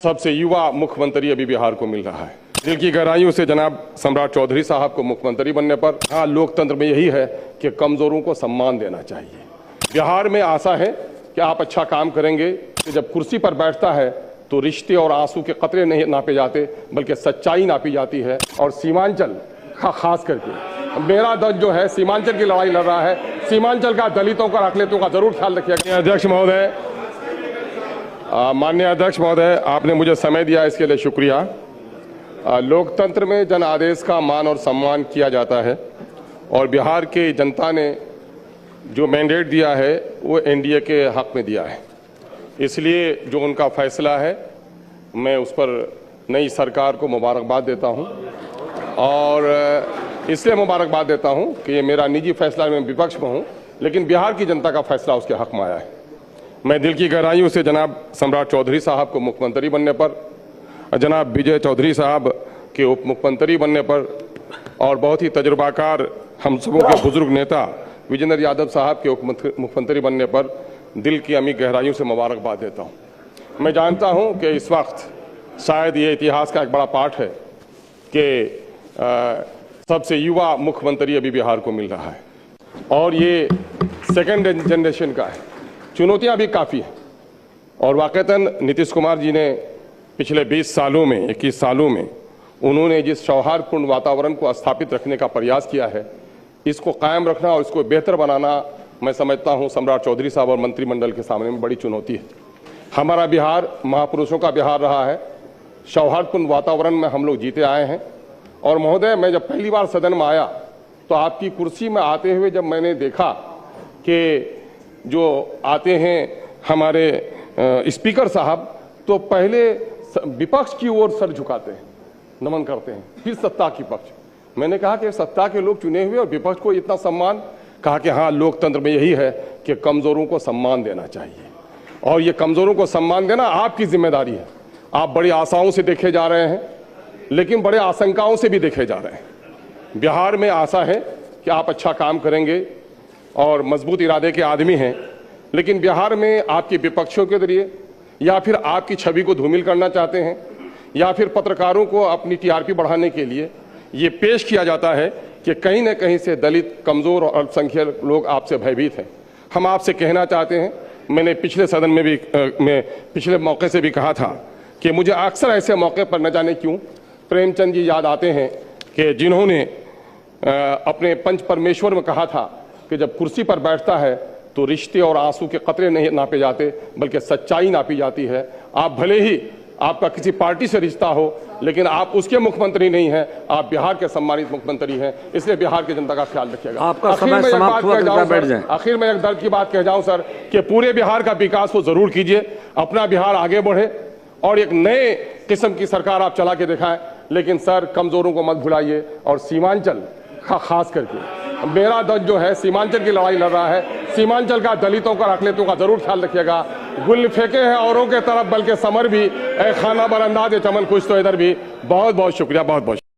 सबसे युवा मुख्यमंत्री अभी बिहार को मिल रहा है। दिल की गहराइयों से जनाब सम्राट चौधरी साहब को मुख्यमंत्री बनने पर हाँ, लोकतंत्र में यही है कि कमजोरों को सम्मान देना चाहिए। बिहार में आशा है कि आप अच्छा काम करेंगे कि जब कुर्सी पर बैठता है तो रिश्ते और आंसू के कतरे नहीं नापे जाते बल्कि सच्चाई नापी जाती है। और सीमांचल खास करके मेरा दल जो है सीमांचल की लड़ाई लड़ रहा है। सीमांचल का दलितों का अकलियतों का जरूर ख्याल रखिएगा। अध्यक्ष महोदय, माननीय अध्यक्ष महोदय, आपने मुझे समय दिया इसके लिए शुक्रिया। लोकतंत्र में जन आदेश का मान और सम्मान किया जाता है और बिहार की जनता ने जो मैंडेट दिया है वो एनडीए के हक में दिया है। इसलिए जो उनका फैसला है मैं उस पर नई सरकार को मुबारकबाद देता हूं और इसलिए मुबारकबाद देता हूं कि ये मेरा निजी फैसला, मैं विपक्ष में हूं लेकिन बिहार की जनता का फैसला उसके हक में आया है। मैं दिल की गहराइयों से जनाब सम्राट चौधरी साहब को मुख्यमंत्री बनने पर, जनाब विजय चौधरी साहब के उप मुख्यमंत्री बनने पर और बहुत ही तजुर्बाकार हम सबों के बुजुर्ग नेता विजेंद्र यादव साहब के उप मुख्यमंत्री बनने पर दिल की अमीर गहराइयों से मुबारकबाद देता हूं। मैं जानता हूं कि इस वक्त शायद ये इतिहास का एक बड़ा पाठ है कि सबसे युवा मुख्यमंत्री अभी बिहार को मिल रहा है और ये सेकेंड जनरेशन का है। चुनौतियां भी काफ़ी हैं और वाकईतन नीतीश कुमार जी ने पिछले 20 सालों में 21 सालों में उन्होंने जिस सौहार्दपूर्ण वातावरण को स्थापित रखने का प्रयास किया है, इसको कायम रखना और इसको बेहतर बनाना मैं समझता हूं सम्राट चौधरी साहब और मंत्रिमंडल के सामने में बड़ी चुनौती है। हमारा बिहार महापुरुषों का बिहार रहा है। सौहार्दपूर्ण वातावरण में हम लोग जीते आए हैं और महोदय, मैं जब पहली बार सदन में आया तो आपकी कुर्सी में आते हुए जब मैंने देखा कि जो आते हैं हमारे स्पीकर साहब तो पहले विपक्ष की ओर सर झुकाते हैं, नमन करते हैं, फिर सत्ता की पक्ष। मैंने कहा कि सत्ता के लोग चुने हुए और विपक्ष को इतना सम्मान। कहा कि हाँ, लोकतंत्र में यही है कि कमजोरों को सम्मान देना चाहिए और ये कमजोरों को सम्मान देना आपकी जिम्मेदारी है। आप बड़ी आशाओं से देखे जा रहे हैं लेकिन बड़े आशंकाओं से भी देखे जा रहे हैं। बिहार में आशा है कि आप अच्छा काम करेंगे और मजबूत इरादे के आदमी हैं, लेकिन बिहार में आपके विपक्षों के जरिए या फिर आपकी छवि को धूमिल करना चाहते हैं या फिर पत्रकारों को अपनी टीआरपी बढ़ाने के लिए ये पेश किया जाता है कि कहीं न कहीं से दलित, कमज़ोर और अल्पसंख्यक लोग आपसे भयभीत हैं। हम आपसे कहना चाहते हैं, मैंने पिछले सदन में भी पिछले मौके से भी कहा था कि मुझे अक्सर ऐसे मौके पर न जाने क्यों प्रेमचंद जी याद आते हैं कि जिन्होंने अपने पंच परमेश्वर में कहा था कि जब कुर्सी पर बैठता है तो रिश्ते और आंसू के कतरे नहीं नापे जाते बल्कि सच्चाई नापी जाती है। आप भले ही आपका किसी पार्टी से रिश्ता हो लेकिन आप उसके मुख्यमंत्री नहीं हैं, आप बिहार के सम्मानित मुख्यमंत्री हैं। इसलिए बिहार की जनता का ख्याल रखिएगा। आखिर में एक दर्द की बात कह जाऊं सर कि पूरे बिहार का विकास को जरूर कीजिए, अपना बिहार आगे बढ़े और एक नए किस्म की सरकार आप चला के दिखाएं। लेकिन सर, कमजोरों को मत भुलाइए और सीमांचल खास करके मेरा दल जो है सीमांचल की लड़ाई लड़ रहा है। सीमांचल का दलितों का अकलियतों का जरूर ख्याल रखिएगा। गुल फेंके हैं औरों के तरफ बल्कि समर भी, खाना बरंदाज चमन खुश तो इधर भी। बहुत बहुत शुक्रिया, बहुत बहुत।